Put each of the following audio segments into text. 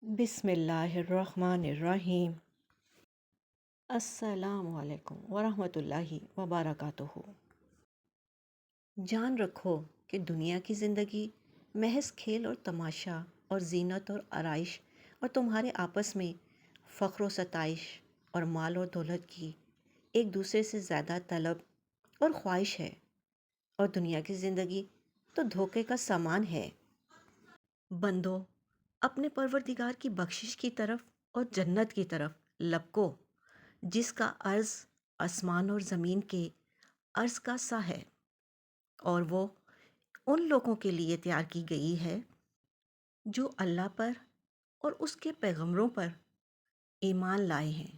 بسم اللہ الرحمن الرحیم۔ السلام علیکم ورحمۃ اللہ وبرکاتہ۔ جان رکھو کہ دنیا کی زندگی محض کھیل اور تماشا اور زینت اور آرائش اور تمہارے آپس میں فخر و ستائش اور مال اور دولت کی ایک دوسرے سے زیادہ طلب اور خواہش ہے، اور دنیا کی زندگی تو دھوکے کا سامان ہے۔ بندو، اپنے پروردگار کی بخشش کی طرف اور جنت کی طرف لپکو، جس کا عرض آسمان اور زمین کے عرض کا سا ہے، اور وہ ان لوگوں کے لیے تیار کی گئی ہے جو اللہ پر اور اس کے پیغمبروں پر ایمان لائے ہیں۔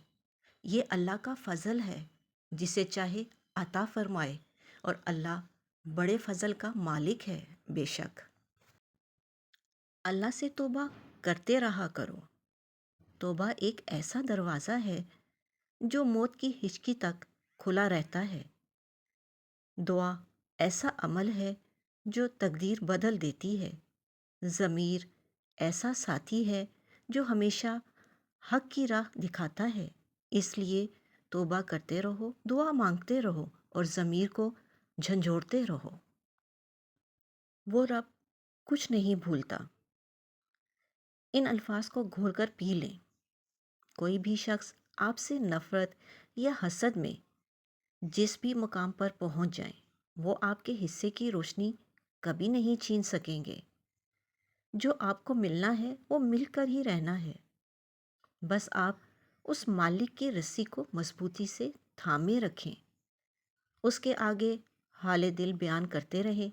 یہ اللہ کا فضل ہے، جسے چاہے عطا فرمائے، اور اللہ بڑے فضل کا مالک ہے۔ بے شک اللہ سے توبہ کرتے رہا کرو۔ توبہ ایک ایسا دروازہ ہے جو موت کی ہچکی تک کھلا رہتا ہے۔ دعا ایسا عمل ہے جو تقدیر بدل دیتی ہے۔ ضمیر ایسا ساتھی ہے جو ہمیشہ حق کی راہ دکھاتا ہے۔ اس لیے توبہ کرتے رہو، دعا مانگتے رہو، اور ضمیر کو جھنجھوڑتے رہو۔ وہ رب کچھ نہیں بھولتا۔ ان الفاظ کو گھول کر پی لیں۔ کوئی بھی شخص آپ سے نفرت یا حسد میں جس بھی مقام پر پہنچ جائیں، وہ آپ کے حصے کی روشنی کبھی نہیں چھین سکیں گے۔ جو آپ کو ملنا ہے وہ مل کر ہی رہنا ہے۔ بس آپ اس مالک کی رسی کو مضبوطی سے تھامے رکھیں، اس کے آگے حال دل بیان کرتے رہیں،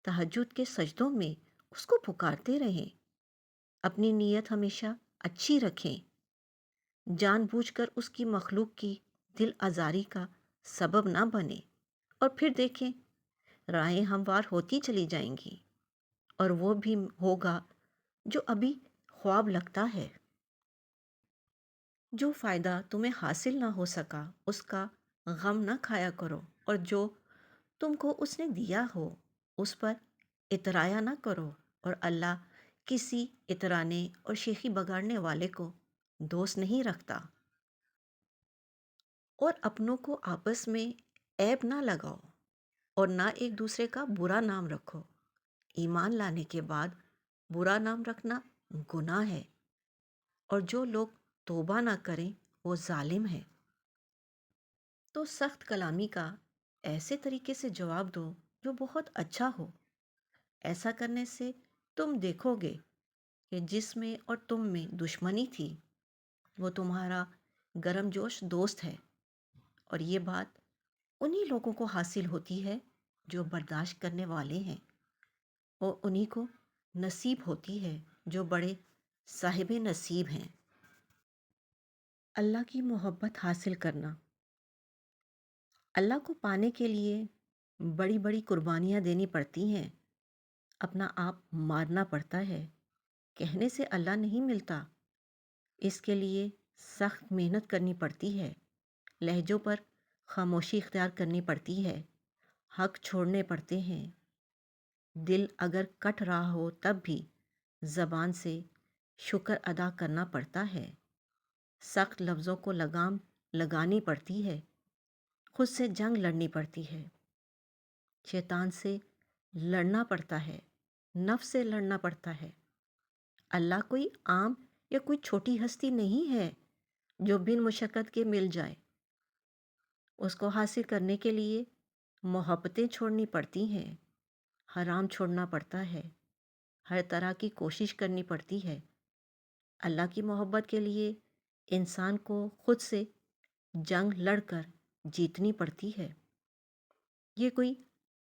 تہجد کے سجدوں میں اس کو پکارتے رہیں۔ اپنی نیت ہمیشہ اچھی رکھیں، جان بوجھ کر اس کی مخلوق کی دل آزاری کا سبب نہ بنے، اور پھر دیکھیں راہیں ہموار ہوتی چلی جائیں گی، اور وہ بھی ہوگا جو ابھی خواب لگتا ہے۔ جو فائدہ تمہیں حاصل نہ ہو سکا اس کا غم نہ کھایا کرو، اور جو تم کو اس نے دیا ہو اس پر اترایا نہ کرو، اور اللہ کسی اترانے اور شیخی بگاڑنے والے کو دوست نہیں رکھتا۔ اور اپنوں کو آپس میں عیب نہ لگاؤ، اور نہ ایک دوسرے کا برا نام رکھو۔ ایمان لانے کے بعد برا نام رکھنا گناہ ہے، اور جو لوگ توبہ نہ کریں وہ ظالم ہیں۔ تو سخت کلامی کا ایسے طریقے سے جواب دو جو بہت اچھا ہو۔ ایسا کرنے سے تم دیکھو گے کہ جس میں اور تم میں دشمنی تھی وہ تمہارا گرم جوش دوست ہے، اور یہ بات انہی لوگوں کو حاصل ہوتی ہے جو برداشت کرنے والے ہیں، اور انہی کو نصیب ہوتی ہے جو بڑے صاحب نصیب ہیں۔ اللہ کی محبت حاصل کرنا۔ اللہ کو پانے کے لیے بڑی بڑی قربانیاں دینی پڑتی ہیں، اپنا آپ مارنا پڑتا ہے۔ کہنے سے اللہ نہیں ملتا، اس کے لیے سخت محنت کرنی پڑتی ہے، لہجوں پر خاموشی اختیار کرنی پڑتی ہے، حق چھوڑنے پڑتے ہیں۔ دل اگر کٹ رہا ہو تب بھی زبان سے شکر ادا کرنا پڑتا ہے۔ سخت لفظوں کو لگام لگانی پڑتی ہے، خود سے جنگ لڑنی پڑتی ہے، شیطان سے لڑنا پڑتا ہے، نفس سے لڑنا پڑتا ہے۔ اللہ کوئی عام یا کوئی چھوٹی ہستی نہیں ہے جو بن مشقت کے مل جائے۔ اس کو حاصل کرنے کے لیے محبتیں چھوڑنی پڑتی ہیں، حرام چھوڑنا پڑتا ہے، ہر طرح کی کوشش کرنی پڑتی ہے۔ اللہ کی محبت کے لیے انسان کو خود سے جنگ لڑ کر جیتنی پڑتی ہے۔ یہ کوئی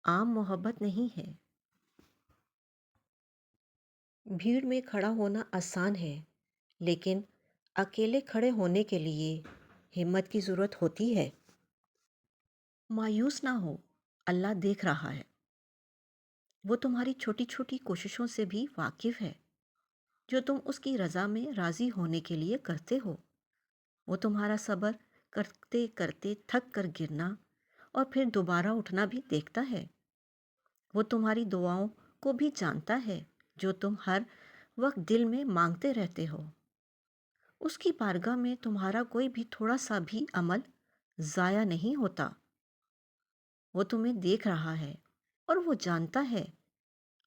عام محبت نہیں ہے۔ بھیڑ میں کھڑا ہونا آسان ہے، لیکن اکیلے کھڑے ہونے کے لیے ہمت کی ضرورت ہوتی ہے۔ مایوس نہ ہو، اللہ دیکھ رہا ہے۔ وہ تمہاری چھوٹی چھوٹی کوششوں سے بھی واقف ہے جو تم اس کی رضا میں راضی ہونے کے لیے کرتے ہو۔ وہ تمہارا صبر کرتے کرتے تھک کر گرنا اور پھر دوبارہ اٹھنا بھی دیکھتا ہے۔ وہ تمہاری دعاؤں کو بھی جانتا ہے جو تم ہر وقت دل میں مانگتے رہتے ہو، اس کی بارگاہ میں تمہارا کوئی بھی تھوڑا سا بھی عمل ضائع نہیں ہوتا۔ وہ تمہیں دیکھ رہا ہے اور وہ جانتا ہے،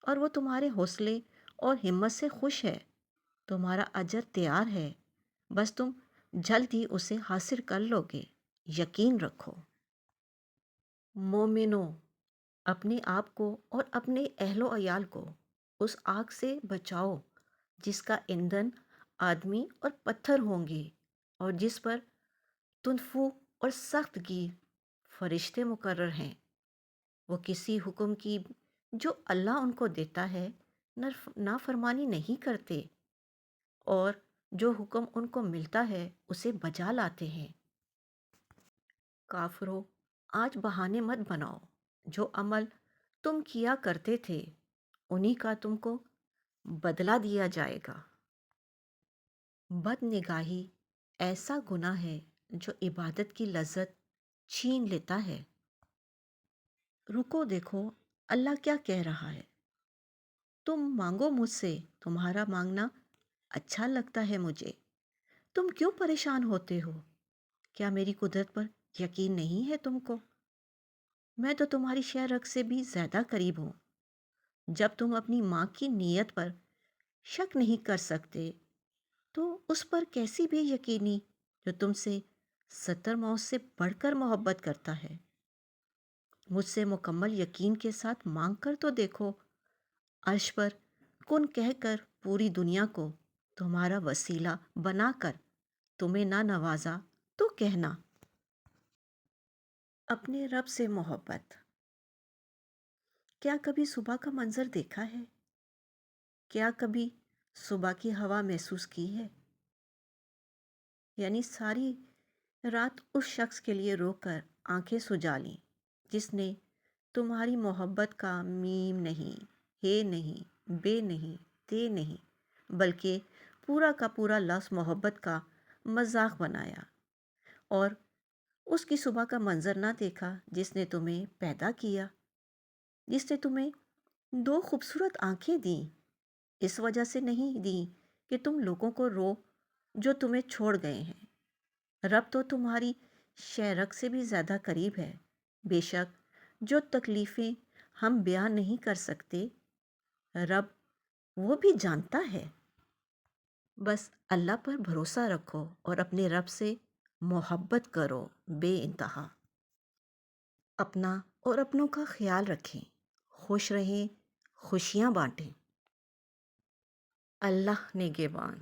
اور وہ تمہارے حوصلے اور ہمت سے خوش ہے۔ تمہارا اجر تیار ہے، بس تم جلد ہی اسے حاصل کر لو گے، یقین رکھو۔ مومنو، اپنے آپ کو اور اپنے اہل و عیال کو اس آگ سے بچاؤ جس کا ایندھن آدمی اور پتھر ہوں گے، اور جس پر تندفو اور سخت گیر فرشتے مقرر ہیں۔ وہ کسی حکم کی جو اللہ ان کو دیتا ہے نافرمانی نہیں کرتے، اور جو حکم ان کو ملتا ہے اسے بجا لاتے ہیں۔ کافرو، آج بہانے مت بناؤ، جو عمل تم کیا کرتے تھے انہی کا تم کو بدلہ دیا جائے گا۔ بد نگاہی ایسا گناہ ہے جو عبادت کی لذت چھین لیتا ہے۔ رکو، دیکھو اللہ کیا کہہ رہا ہے۔ تم مانگو مجھ سے، تمہارا مانگنا اچھا لگتا ہے مجھے۔ تم کیوں پریشان ہوتے ہو؟ کیا میری قدرت پر یقین نہیں ہے تم کو؟ میں تو تمہاری شہ رگ سے بھی زیادہ قریب ہوں۔ جب تم اپنی ماں کی نیت پر شک نہیں کر سکتے تو اس پر کیسی بھی یقینی جو تم سے 70 موت سے بڑھ کر محبت کرتا ہے۔ مجھ سے مکمل یقین کے ساتھ مانگ کر تو دیکھو۔ عرش پر کن کہہ کر پوری دنیا کو تمہارا وسیلہ بنا کر تمہیں نہ نوازا تو کہنا۔ اپنے رب سے محبت۔ کیا کبھی صبح کا منظر دیکھا ہے؟ کیا کبھی صبح کی ہوا محسوس کی ہے؟ یعنی ساری رات اس شخص کے لیے رو کر آنکھیں سجا لیں جس نے تمہاری محبت کا میم نہیں، ہے نہیں، بے نہیں، تے نہیں، بلکہ پورا کا پورا لفظ محبت کا مذاق بنایا، اور اس کی صبح کا منظر نہ دیکھا جس نے تمہیں پیدا کیا، جس نے تمہیں 2 خوبصورت آنکھیں دیں، اس وجہ سے نہیں دیں کہ تم لوگوں کو رو جو تمہیں چھوڑ گئے ہیں۔ رب تو تمہاری شہ رگ سے بھی زیادہ قریب ہے۔ بے شک جو تکلیفیں ہم بیان نہیں کر سکتے، رب وہ بھی جانتا ہے۔ بس اللہ پر بھروسہ رکھو اور اپنے رب سے محبت کرو بے انتہا۔ اپنا اور اپنوں کا خیال رکھیں، خوش رہیں، خوشیاں بانٹیں۔ اللہ نگہبان۔